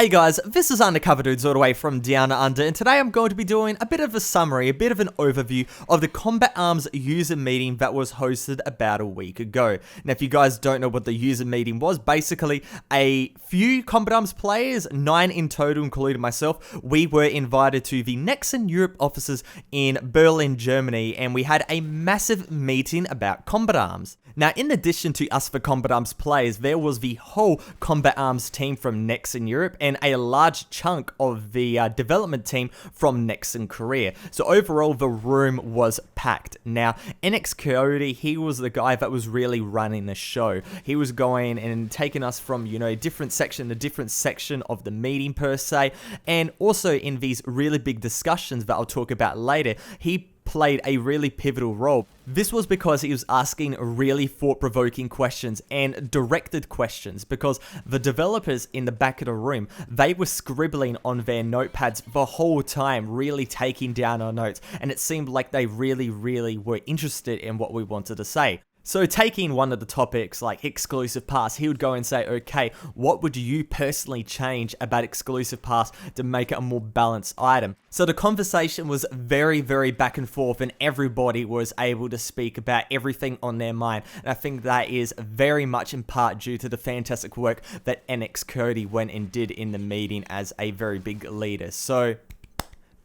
Hey guys, this is Undercover Dudes all the way from Down Under, and today I'm going to be doing a bit of a summary, a bit of an overview of the Combat Arms user meeting that was hosted about a week ago. Now, if you guys don't know what the user meeting was, basically a few Combat Arms players, 9 in total including myself, we were invited to the Nexon Europe offices in Berlin, Germany, and we had a massive meeting about Combat Arms. Now, in addition to us for Combat Arms players, there was the whole Combat Arms team from Nexon Europe and a large chunk of the development team from Nexon Korea. So overall, the room was packed. Now, NX Coyote, he was the guy that was really running the show. He was going and taking us from, a different section to different section of the meeting per se. And also in these really big discussions that I'll talk about later, he played a really pivotal role. This was because he was asking really thought-provoking questions and directed questions, because the developers in the back of the room, they were scribbling on their notepads the whole time, really taking down our notes, and it seemed like they really were interested in what we wanted to say. So taking one of the topics like exclusive pass, he would go and say, okay, what would you personally change about exclusive pass to make it a more balanced item? So the conversation was very back and forth, and everybody was able to speak about everything on their mind. And I think that is very much in part due to the fantastic work that NX Cody went and did in the meeting as a very big leader. So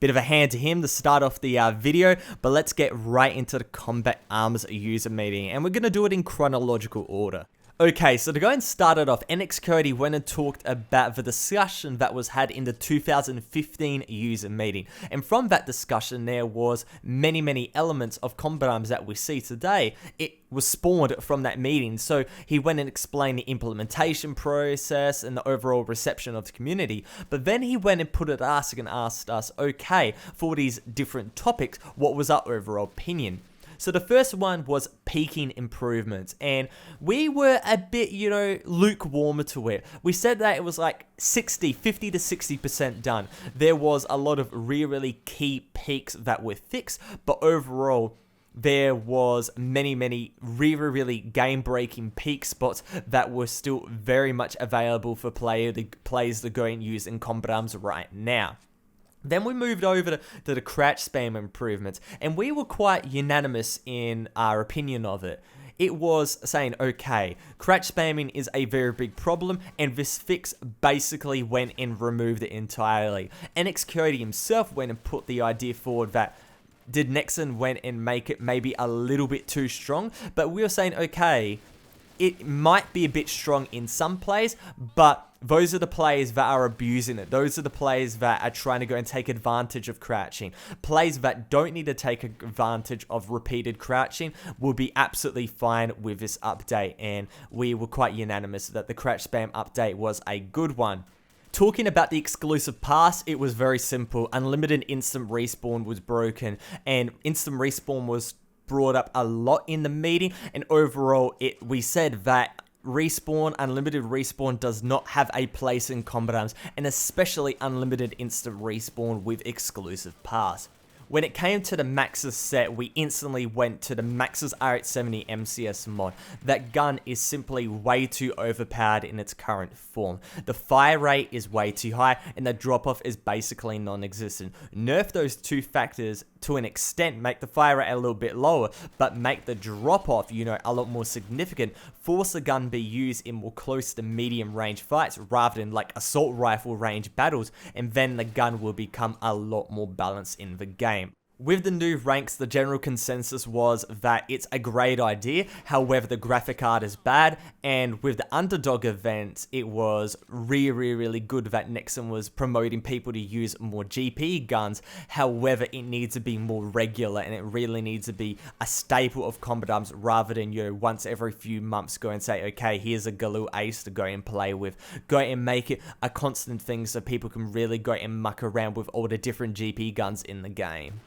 bit of a hand to him to start off the video, but let's get right into the Combat Arms user meeting, and we're going to do it in chronological order. Okay, so to go and start it off, NX Cody went and talked about the discussion that was had in the 2015 user meeting. And from that discussion, there was many elements of Combat Arms that we see today. It was spawned from that meeting. So he went and explained the implementation process and the overall reception of the community. But then he went and put it and asked us, okay, for these different topics, what was our overall opinion? So the first one was peaking improvements, and we were a bit, lukewarmer to it. We said that it was like 50 to 60% done. There was a lot of really key peaks that were fixed, but overall, there was many really game-breaking peak spots that were still very much available for players to go and use in Combat Arms right now. Then we moved over to the crouch spam improvements, and we were quite unanimous in our opinion of it. It was saying, okay, crouch spamming is a very big problem, and this fix basically went and removed it entirely. NX Cody himself went and put the idea forward that did Nexon went and make it maybe a little bit too strong, but we were saying, okay, it might be a bit strong in some plays, but those are the players that are abusing it. Those are the players that are trying to go and take advantage of crouching. Players that don't need to take advantage of repeated crouching will be absolutely fine with this update, and we were quite unanimous that the crouch spam update was a good one. Talking about the exclusive pass, it was very simple. Unlimited instant respawn was broken, and instant respawn was brought up a lot in the meeting, and overall we said that unlimited respawn does not have a place in Combat Arms, and especially unlimited instant respawn with exclusive pass. When it came to the Max's set, we instantly went to the Max's R870 MCS mod. That gun is simply way too overpowered in its current form. The fire rate is way too high, and the drop-off is basically non-existent. Nerf those two factors to an extent, make the fire rate a little bit lower, but make the drop-off, a lot more significant. Force the gun be used in more close to medium range fights rather than like assault rifle range battles, and then the gun will become a lot more balanced in the game. With the new ranks, the general consensus was that it's a great idea, however the graphic art is bad, and with the underdog events, it was really good that Nexon was promoting people to use more GP guns, however it needs to be more regular, and it really needs to be a staple of Combat Arms rather than, once every few months go and say, okay, here's a Galil Ace to go and play with. Go and make it a constant thing so people can really go and muck around with all the different GP guns in the game.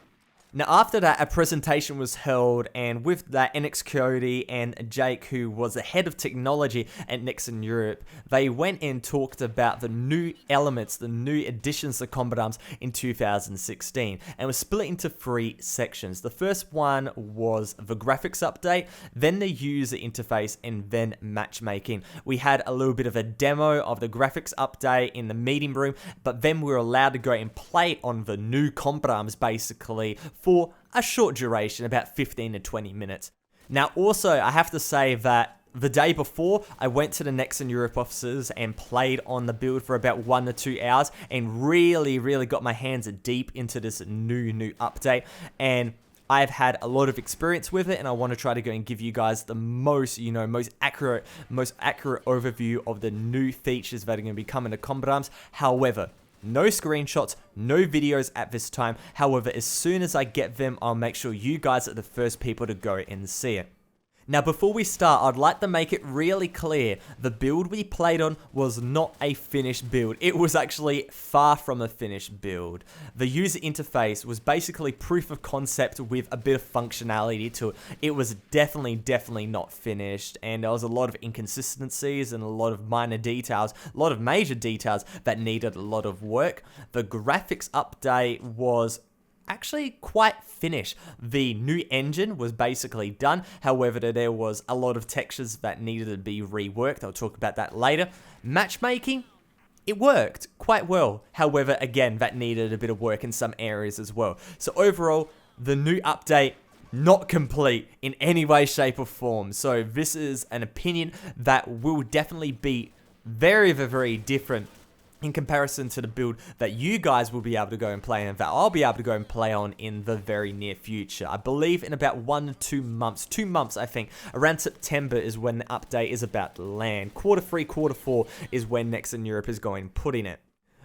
Now, after that, a presentation was held, and with that, NX Cody and Jake, who was the head of technology at Nixon Europe, they went and talked about the new elements, the new additions to Combat Arms in 2016, and was split into 3 sections. The first one was the graphics update, then the user interface, and then matchmaking. We had a little bit of a demo of the graphics update in the meeting room, but then we were allowed to go and play on the new Combat Arms, basically, for a short duration, about 15 to 20 minutes. Now, also, I have to say that the day before, I went to the Nexon Europe offices and played on the build for about 1 to 2 hours and really got my hands deep into this new update. And I've had a lot of experience with it, and I want to try to go and give you guys the most accurate overview of the new features that are going to be coming to Combat Arms. However, no screenshots, no videos at this time. However, as soon as I get them, I'll make sure you guys are the first people to go and see it. Now, before we start, I'd like to make it really clear, the build we played on was not a finished build. It was actually far from a finished build. The user interface was basically proof of concept with a bit of functionality to it. It was definitely not finished, and there was a lot of inconsistencies and a lot of minor details, a lot of major details that needed a lot of work. The graphics update was actually quite finished. The new engine was basically done. However, there was a lot of textures that needed to be reworked. I'll talk about that later. Matchmaking, it worked quite well. However, again, that needed a bit of work in some areas as well. So overall, the new update, not complete in any way, shape, or form. So this is an opinion that will definitely be very different in comparison to the build that you guys will be able to go and play, and that I'll be able to go and play on in the very near future. I believe in about 1 to 2 months, 2 months I think, around September is when the update is about to land. Quarter 3, quarter 4 is when Nexon Europe is going putting it.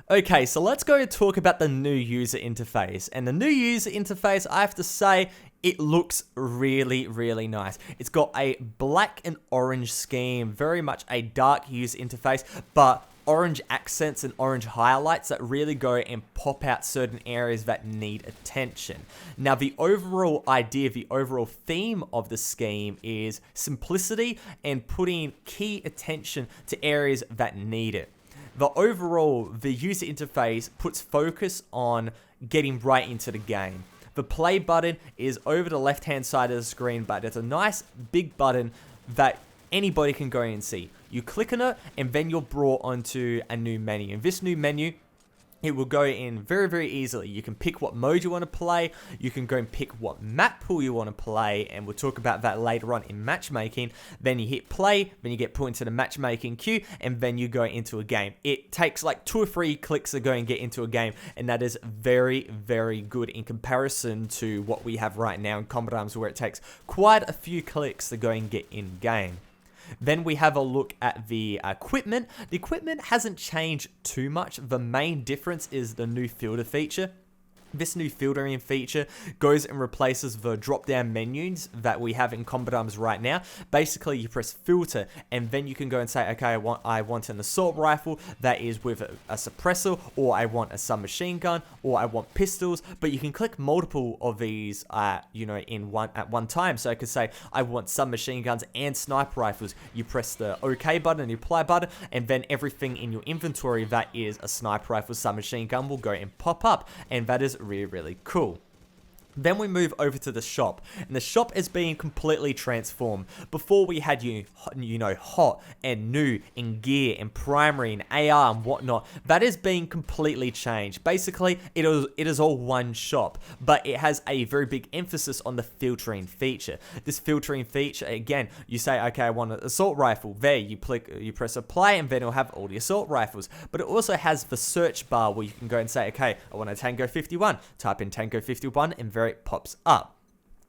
Okay, so let's go talk about the new user interface. And the new user interface, I have to say, it looks really nice. It's got a black and orange scheme, very much a dark user interface, but orange accents and orange highlights that really go and pop out certain areas that need attention. Now, the overall idea, the overall theme of the scheme is simplicity and putting key attention to areas that need it. The user interface puts focus on getting right into the game. The play button is over the left-hand side of the screen, but it's a nice big button that anybody can go and see. You click on it, and then you're brought onto a new menu. And this new menu, it will go in very easily. You can pick what mode you want to play. You can go and pick what map pool you want to play, and we'll talk about that later on in matchmaking. Then you hit play, then you get put into the matchmaking queue, and then you go into a game. It takes like 2 or 3 clicks to go and get into a game, and that is very good in comparison to what we have right now in Combat Arms, where it takes quite a few clicks to go and get in game. Then we have a look at the equipment. The equipment hasn't changed too much. The main difference is the new filter feature. This new filtering feature goes and replaces the drop-down menus that we have in Combat Arms right now. Basically, you press filter, and then you can go and say, okay, I want an assault rifle that is with a suppressor, or I want a submachine gun, or I want pistols. But you can click multiple of these, at one time. So I could say, I want submachine guns and sniper rifles. You press the OK button and the apply button, and then everything in your inventory that is a sniper rifle, submachine gun will go and pop up, and that is really cool. Then we move over to the shop, and the shop is being completely transformed. Before we had hot and new in gear and primary and AR and whatnot. That is being completely changed. Basically, it is all one shop, but it has a very big emphasis on the filtering feature. This filtering feature, again, you say, okay, I want an assault rifle. There, you press apply, and then it'll have all the assault rifles. But it also has the search bar where you can go and say, okay, I want a Tango 51. Type in Tango 51, and there it pops up.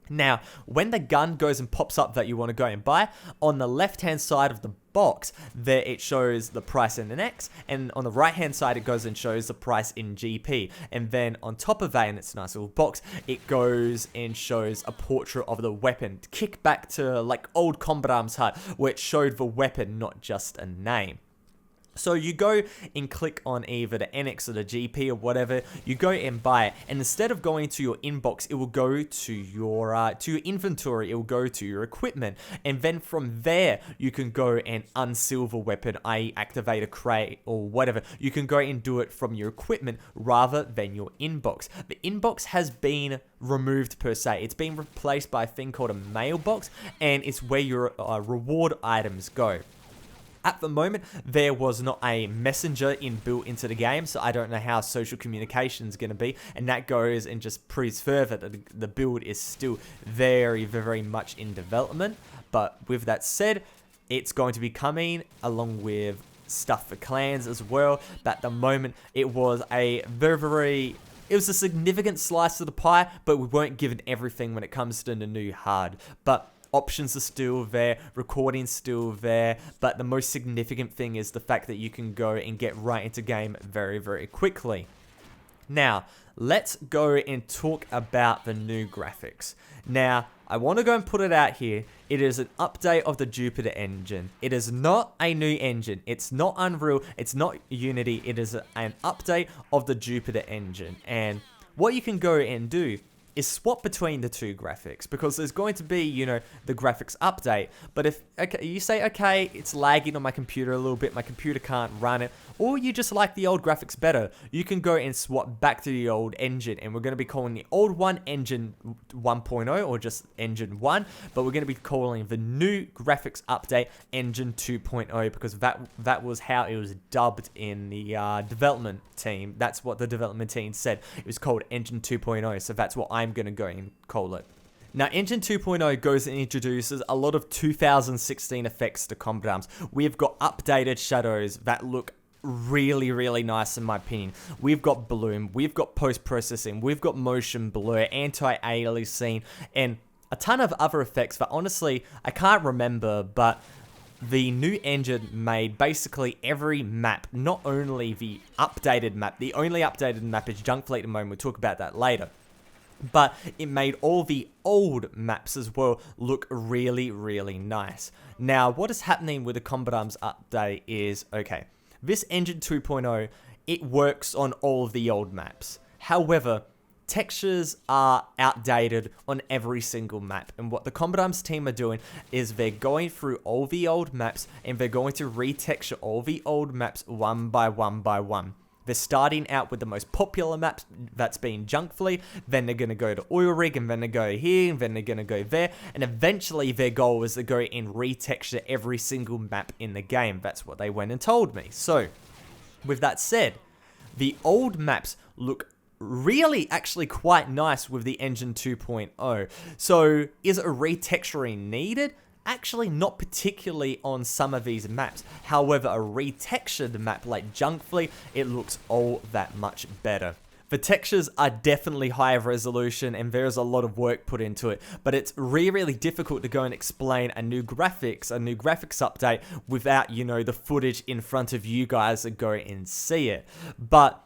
Now, when the gun goes and pops up that you want to go and buy, on the left-hand side of the box, there it shows the price in NX, and on the right-hand side, it goes and shows the price in GP. And then on top of that, in its nice little box, it goes and shows a portrait of the weapon. Kick back to like old Combat Arms HUD, where it showed the weapon, not just a name. So you go and click on either the NX or the GP or whatever, you go and buy it, and instead of going to your inbox, it will go to your inventory, it will go to your equipment, and then from there, you can go and unseal the weapon, i.e. activate a crate or whatever. You can go and do it from your equipment rather than your inbox. The inbox has been removed per se. It's been replaced by a thing called a mailbox, and it's where your reward items go. At the moment, there was not a messenger inbuilt into the game, so I don't know how social communication is going to be, and that goes and just proves further that the build is still very, very much in development. But with that said, it's going to be coming along with stuff for clans as well. But at the moment, it was a it was a significant slice of the pie, but we weren't given everything when it comes to the new HUD. But options are still there, recording's still there, but the most significant thing is the fact that you can go and get right into game very, very quickly. Now, let's go and talk about the new graphics. Now, I want to go and put it out here. It is an update of the Jupiter engine. It is not a new engine. It's not Unreal. It's not Unity. It is an update of the Jupiter engine. And what you can go and do is swap between the two graphics, because there's going to be, you know, the graphics update. But if you say, okay, it's lagging on my computer a little bit, my computer can't run it, or you just like the old graphics better, you can go and swap back to the old engine. And we're going to be calling the old one Engine 1.0 or just Engine 1, but we're going to be calling the new graphics update Engine 2.0, because that was how it was dubbed in the development team. That's what the development team said. It was called Engine 2.0, so that's what I'm going to go and call it. Now, Engine 2.0 goes and introduces a lot of 2016 effects to combat arms. We've got updated shadows that look really, really nice in my opinion. We've got bloom, we've got post-processing, we've got motion blur, anti-aliasing, and a ton of other effects that honestly, I can't remember, but the new engine made basically every map, not only the updated map. The only updated map is Junk Fleet at the moment, we'll talk about that later. But it made all the old maps as well look really, really nice. Now, what is happening with the Combat Arms update is, okay, this Engine 2.0, it works on all of the old maps. However, textures are outdated on every single map. And what the Combat Arms team are doing is they're going through all the old maps and they're going to retexture all the old maps one by one by one. They're starting out with the most popular maps, that's being Junk Fleet, then they're going to go to Oil Rig, and then they go here, and then they're going to go there, and eventually their goal is to go and retexture every single map in the game. That's what they went and told me. So, with that said, the old maps look really actually quite nice with the Engine 2.0. So, is a retexturing needed? Actually, not particularly on some of these maps. However, a retextured map like Junk Fleet, it looks all that much better. The textures are definitely higher resolution and there's a lot of work put into it, but it's really, really difficult to go and explain a new graphics update without, you know, the footage in front of you guys to go and see it. But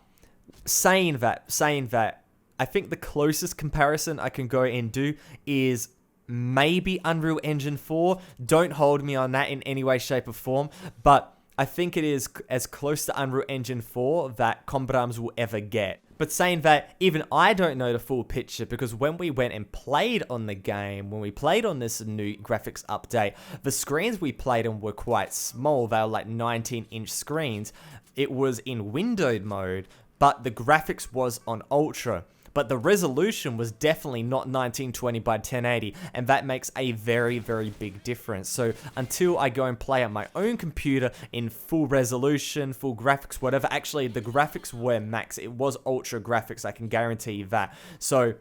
saying that, I think the closest comparison I can go and do is maybe Unreal Engine 4. Don't hold me on that in any way, shape, or form, but I think it is as close to Unreal Engine 4 that Combat Arms will ever get. But saying that, even I don't know the full picture, because when we went and played on the game, when we played on this new graphics update, the screens we played on were quite small. They were like 19-inch screens. It was in windowed mode, but the graphics was on Ultra. But the resolution was definitely not 1920 by 1080, and that makes a very, very big difference. So until I go and play on my own computer in full resolution, full graphics, whatever, actually the graphics were max. It was ultra graphics, I can guarantee you that. So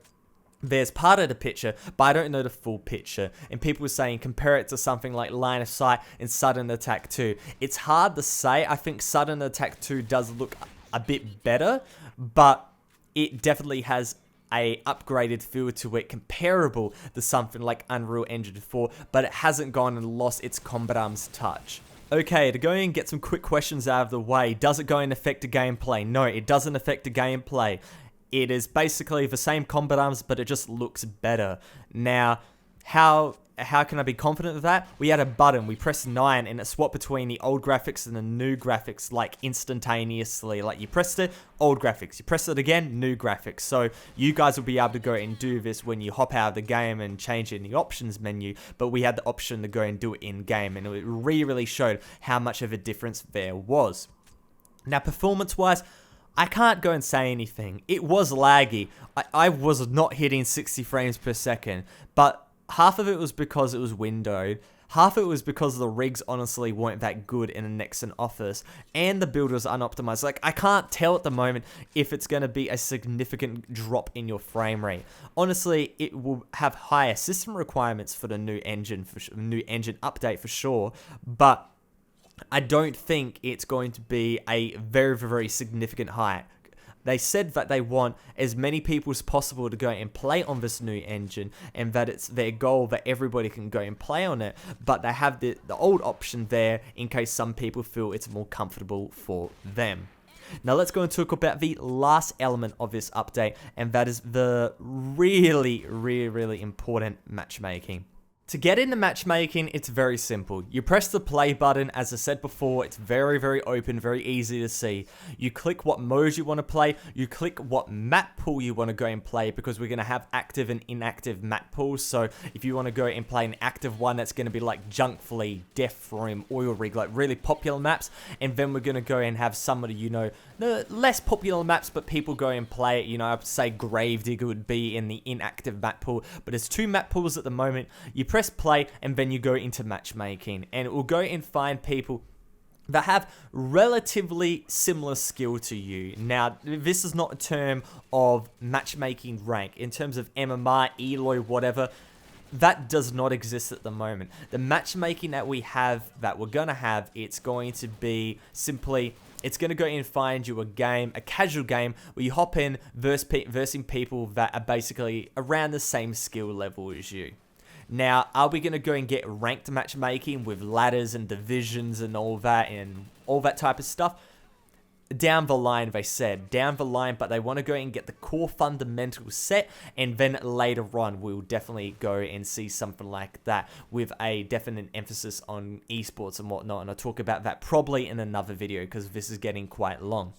there's part of the picture, but I don't know the full picture. And people were saying compare it to something like Line of Sight and Sudden Attack 2. It's hard to say. I think Sudden Attack 2 does look a bit better, but it definitely has a upgraded feel to it comparable to something like Unreal Engine 4, but it hasn't gone and lost its Combat Arms touch. Okay, to go and get some quick questions out of the way, does it go and affect the gameplay? No, it doesn't affect the gameplay. It is basically the same Combat Arms, but it just looks better. Now, how how can I be confident of that? We had a button, we pressed 9 and it swapped between the old graphics and the new graphics like instantaneously. Like you pressed it, old graphics, you press it again, new graphics. So you guys will be able to go and do this when you hop out of the game and change it in the options menu, but we had the option to go and do it in game, and it really showed how much of a difference there was. Now performance wise, I can't go and say anything. It was laggy. I was not hitting 60 frames per second, but half of it was because it was windowed. Half of it was because the rigs honestly weren't that good in a Nexon office, and the build was unoptimized. Like, I can't tell at the moment if it's going to be a significant drop in your frame rate. Honestly, it will have higher system requirements for the new engine, new engine update for sure, but I don't think it's going to be a very significant hike. They said that they want as many people as possible to go and play on this new engine, and that it's their goal that everybody can go and play on it, but they have the old option there in case some people feel it's more comfortable for them. Now let's go and talk about the last element of this update, and that is the really important matchmaking. To get into matchmaking, it's very simple. You press the play button. As I said before, it's very open, very easy to see. You click what mode you want to play. You click what map pool you want to go and play, because we're going to have active and inactive map pools. So if you want to go and play an active one, that's going to be like Junk Fleet, Death Room, Oil Rig, like really popular maps. And then we're going to go and have some of the less popular maps, but people go and play it. I would say Gravedigger would be in the inactive map pool, but there's 2 map pools at the moment. You press play and then you go into matchmaking, and it will go and find people that have relatively similar skill to you. Now, this is not a term of matchmaking rank. In terms of MMR, Eloy, whatever, that does not exist at the moment. The matchmaking that we have, that we're going to have, it's going to be simply, it's going to go in and find you a game, a casual game, where you hop in versing people that are basically around the same skill level as you. Now, are we going to go and get ranked matchmaking with ladders and divisions and all that type of stuff? Down the line, they said. Down the line, but they want to go and get the core fundamentals set, and then later on, we'll definitely go and see something like that with a definite emphasis on esports and whatnot, and I'll talk about that probably in another video because this is getting quite long.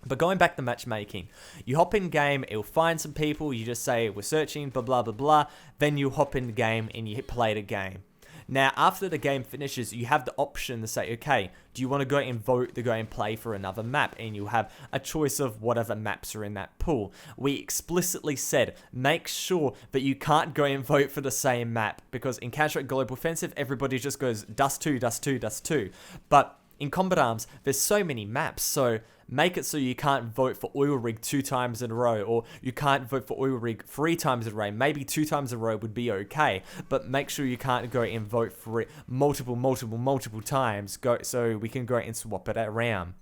But going back to matchmaking, you hop in game, it'll find some people, you just say, we're searching, blah, then you hop in the game and you hit play the game. Now, after the game finishes, you have the option to say, okay, do you want to go and vote to go and play for another map? And you have a choice of whatever maps are in that pool. We explicitly said, make sure that you can't go and vote for the same map, because in Counter-Strike Global Offensive, everybody just goes Dust 2, Dust 2, Dust 2. But in Combat Arms, there's so many maps, so make it so you can't vote for Oil Rig 2 times in a row, or you can't vote for Oil Rig 3 times in a row. Maybe 2 times in a row would be okay, but make sure you can't go and vote for it multiple times, so we can go and swap it around.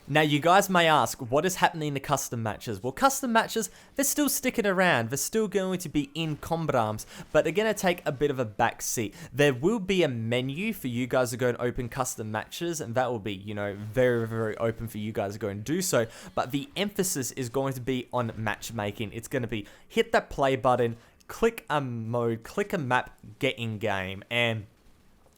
Now, you guys may ask, what is happening to custom matches? Well, custom matches, they're still sticking around. They're still going to be in Combat Arms, but they're going to take a bit of a back seat. There will be a menu for you guys to go and open custom matches, and that will be, very open for you guys to go and do so. But the emphasis is going to be on matchmaking. It's going to be hit that play button, click a mode, click a map, get in game, and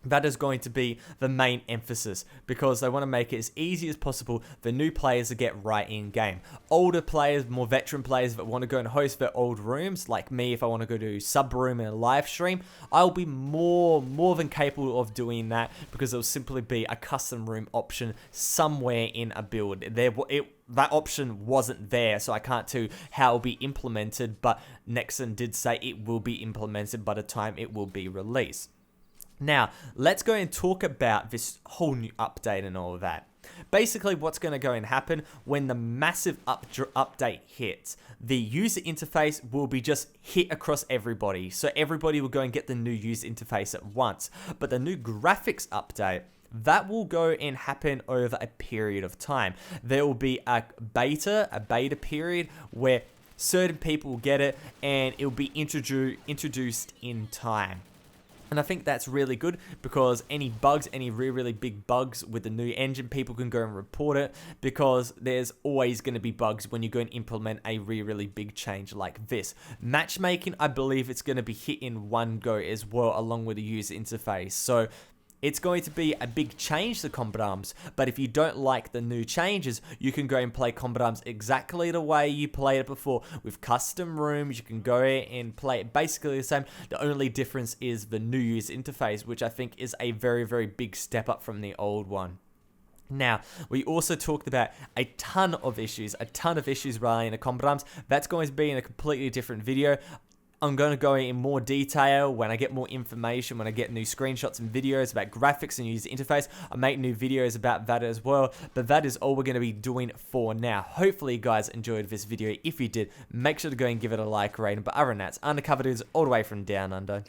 that is going to be the main emphasis, because they want to make it as easy as possible for new players to get right in game. Older players, more veteran players that want to go and host their old rooms, like me, if I want to go to sub room and a live stream, I'll be more than capable of doing that, because it'll simply be a custom room option somewhere in a build. That option wasn't there, so I can't tell you how it'll be implemented, but Nexon did say it will be implemented by the time it will be released. Now, let's go and talk about this whole new update and all of that. Basically, what's going to go and happen when the massive update hits, the user interface will be just hit across everybody. So everybody will go and get the new user interface at once. But the new graphics update, that will go and happen over a period of time. There will be a beta period where certain people will get it, and it will be introduced in time. And I think that's really good because any bugs, any really big bugs with the new engine, people can go and report it, because there's always going to be bugs when you go and implement a really big change like this. Matchmaking, I believe it's going to be hit in one go as well, along with the user interface. So it's going to be a big change to Combat Arms, but if you don't like the new changes, you can go and play Combat Arms exactly the way you played it before, with custom rooms. You can go and play it basically the same. The only difference is the new user interface, which I think is a very big step up from the old one. Now, we also talked about a ton of issues relating to Combat Arms. That's going to be in a completely different video. I'm going to go in more detail when I get more information, when I get new screenshots and videos about graphics and user interface. I make new videos about that as well, but that is all we're going to be doing for now. Hopefully you guys enjoyed this video. If you did, make sure to go and give it a like rating. But other than that, it's Undercover Dudes all the way from Down Under.